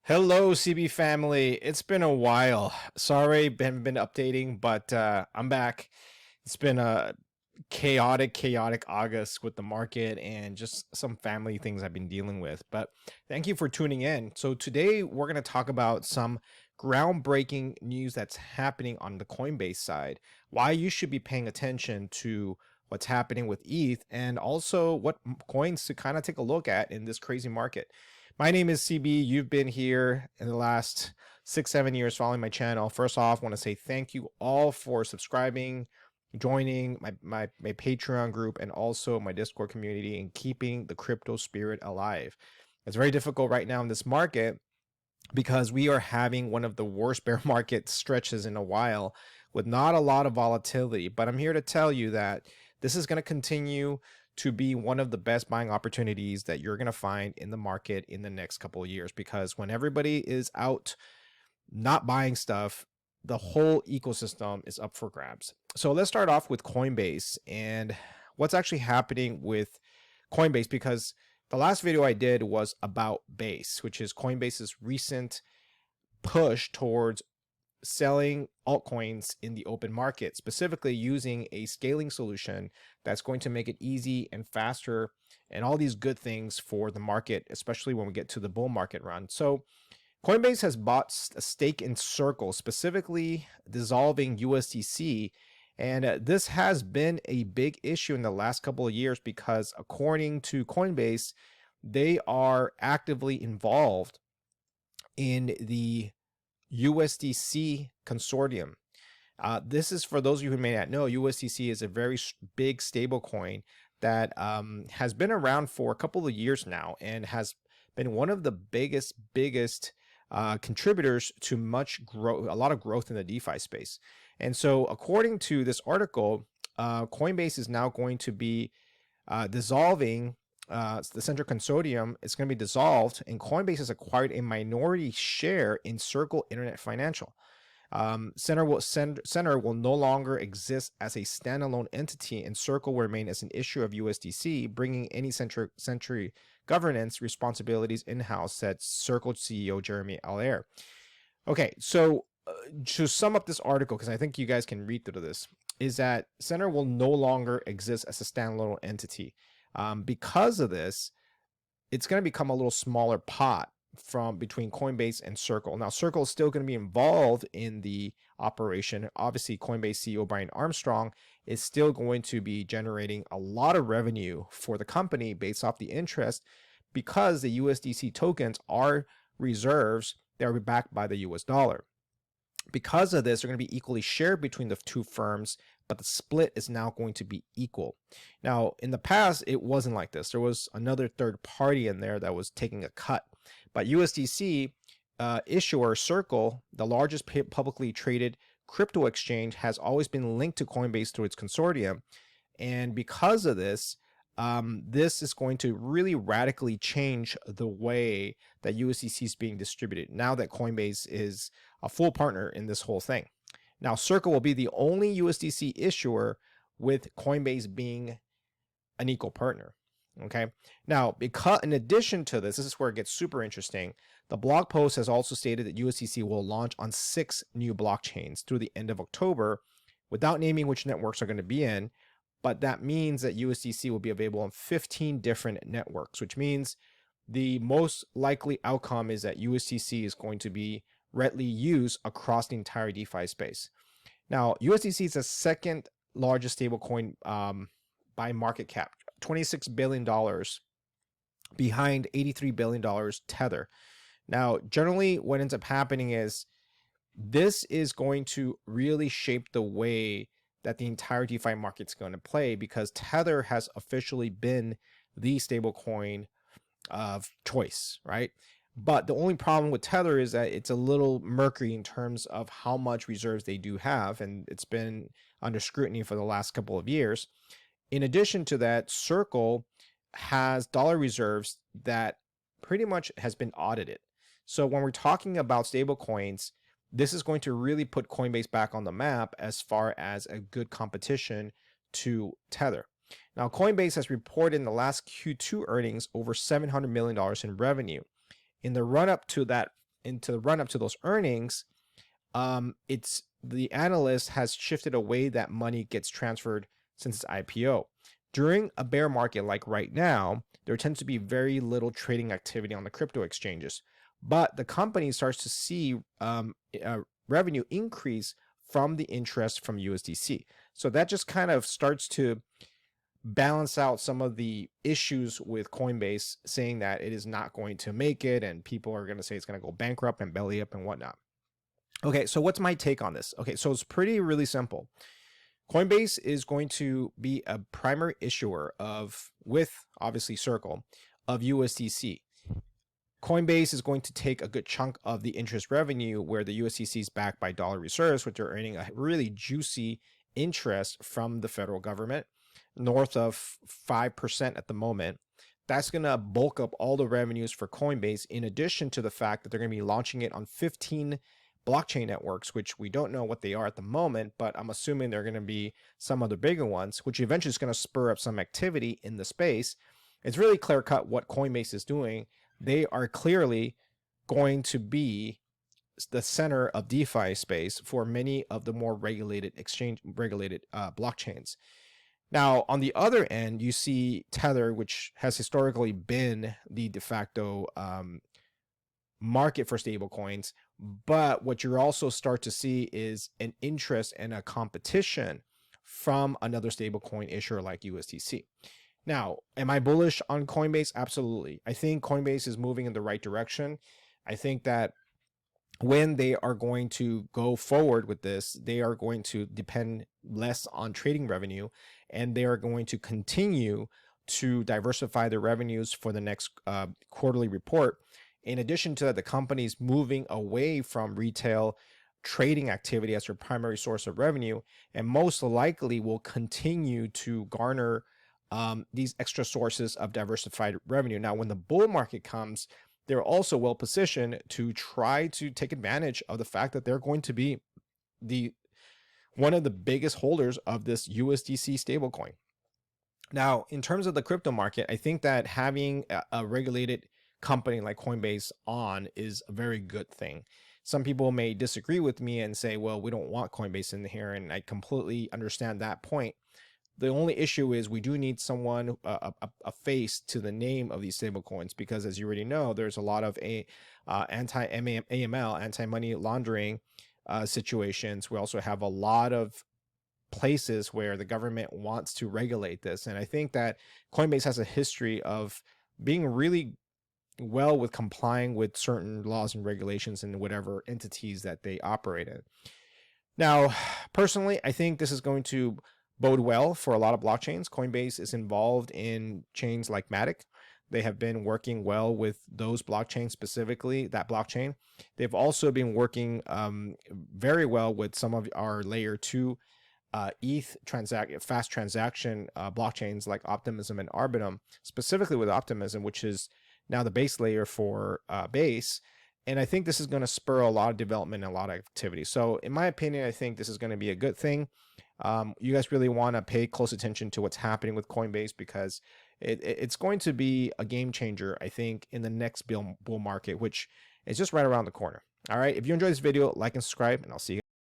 Hello, CB family. It's been a while. Sorry, been updating, but I'm back. It's been a chaotic August with the market and just some family things I've been dealing with. But thank you for tuning in. So today we're going to talk about some groundbreaking news that's happening on the Coinbase side, why you should be paying attention to what's happening with ETH, and also what coins to kind of take a look at in this crazy market. My name is CB. You've been here in the last 6-7 years following my channel. First off, I want to say thank you all for subscribing, joining my Patreon group, and also my Discord community, and keeping the crypto spirit alive. It's very difficult right now in this market because we are having one of the worst bear market stretches in a while with not a lot of volatility. But I'm here to tell you that this is going to continue to be one of the best buying opportunities that you're going to find in the market in the next couple of years, because when everybody is out not buying stuff, the whole ecosystem is up for grabs. So let's start off with Coinbase and what's actually happening with Coinbase, because the last video I did was about Base, which is Coinbase's recent push towards selling altcoins in the open market, specifically using a scaling solution that's going to make it easy and faster and all these good things for the market, especially when we get to the bull market run. So Coinbase has bought a stake in Circle, specifically dissolving USDC. And this has been a big issue in the last couple of years because, according to Coinbase, they are actively involved in the USDC consortium. This is, for those of you who may not know, USDC is a very big stable coin that has been around for a couple of years now and has been one of the biggest contributors to much growth, a lot of growth in the DeFi space. And so, according to this article, Coinbase is now going to be dissolving the central consortium. It's going to be dissolved, and Coinbase has acquired a minority share in Circle Internet Financial. Center will no longer exist as a standalone entity, and Circle will remain as an issuer of USDC, bringing any century governance responsibilities in-house, said Circle CEO Jeremy Allaire. Okay, so to sum up this article, because I think you guys can read through this, is that Center will no longer exist as a standalone entity. Because of this, it's going to become a little smaller pot from between Coinbase and Circle. Now, Circle is still going to be involved in the operation. Obviously, Coinbase CEO Brian Armstrong is still going to be generating a lot of revenue for the company based off the interest, because the USDC tokens are reserves that are backed by the US dollar. Because of this, they're going to be equally shared between the two firms, but the split is now going to be equal. Now, in the past, it wasn't like this. There was another third party in there that was taking a cut. But USDC issuer Circle, the largest publicly traded crypto exchange, has always been linked to Coinbase through its consortium. And because of this, this is going to really radically change the way that USDC is being distributed now that Coinbase is a full partner in this whole thing. Now, Circle will be the only USDC issuer with Coinbase being an equal partner. Okay. Now, because in addition to this is where it gets super interesting. The blog post has also stated that USDC will launch on 6 new blockchains through the end of October, without naming which networks are going to be in. But that means that USDC will be available on 15 different networks, which means the most likely outcome is that USDC is going to be readily used across the entire DeFi space. Now, USDC is the second largest stablecoin by market cap, $26 billion, behind $83 billion Tether. Now, generally what ends up happening is this is going to really shape the way that the entire DeFi market's going to play, because Tether has officially been the stablecoin of choice, right? But the only problem with Tether is that it's a little murky in terms of how much reserves they do have, and it's been under scrutiny for the last couple of years. In addition to that, Circle has dollar reserves that pretty much has been audited. So when we're talking about stablecoins, this is going to really put Coinbase back on the map as far as a good competition to Tether. Now, Coinbase has reported in the last Q2 earnings over $700 million in revenue. In the run-up to that into the run up to those earnings, it's the analyst has shifted away that money gets transferred since its IPO. During a bear market like right now, there tends to be very little trading activity on the crypto exchanges, but the company starts to see revenue increase from the interest from USDC. So that just kind of starts to balance out some of the issues with Coinbase, saying that it is not going to make it and people are going to say it's going to go bankrupt and belly up and whatnot. Okay, so what's my take on this? Okay, so it's really simple. Coinbase is going to be a primary issuer of, with obviously Circle, of USDC. Coinbase is going to take a good chunk of the interest revenue, where the USDC is backed by dollar reserves, which are earning a really juicy interest from the federal government, north of 5% at the moment. That's going to bulk up all the revenues for Coinbase, in addition to the fact that they're going to be launching it on 15 blockchain networks, which we don't know what they are at the moment, but I'm assuming they're going to be some of the bigger ones, which eventually is going to spur up some activity in the space. It's really clear cut what Coinbase is doing. They are clearly going to be the center of DeFi space for many of the more regulated blockchains. Now, on the other end, you see Tether, which has historically been the de facto market for stablecoins. But what you also start to see is an interest and a competition from another stablecoin issuer like USDC. Now, am I bullish on Coinbase? Absolutely. I think Coinbase is moving in the right direction. I think that when they are going to go forward with this, they are going to depend less on trading revenue, and they are going to continue to diversify their revenues for the next quarterly report. In addition to that, the company's moving away from retail trading activity as their primary source of revenue, and most likely will continue to garner these extra sources of diversified revenue. Now, when the bull market comes, they're also well positioned to try to take advantage of the fact that they're going to be one of the biggest holders of this USDC stablecoin. Now, in terms of the crypto market, I think that having a regulated company like Coinbase on is a very good thing. Some people may disagree with me and say, well, we don't want Coinbase in here, and I completely understand that point. The only issue is we do need someone, a face to the name of these stablecoins, because as you already know, there's a lot of anti-AML, anti-money laundering situations. We also have a lot of places where the government wants to regulate this. And I think that Coinbase has a history of being really well with complying with certain laws and regulations in whatever entities that they operate in. Now, personally, I think this is going to bode well for a lot of blockchains. Coinbase is involved in chains like Matic. They have been working well with those blockchains, specifically that blockchain. They've also been working very well with some of our layer 2 ETH fast transaction blockchains like Optimism and Arbitrum, specifically with Optimism, which is now the base layer for Base. And I think this is going to spur a lot of development and a lot of activity. So in my opinion, I think this is going to be a good thing. You guys really want to pay close attention to what's happening with Coinbase, because it's going to be a game changer, I think, in the next bull market, which is just right around the corner. All right. If you enjoyed this video, like and subscribe, and I'll see you.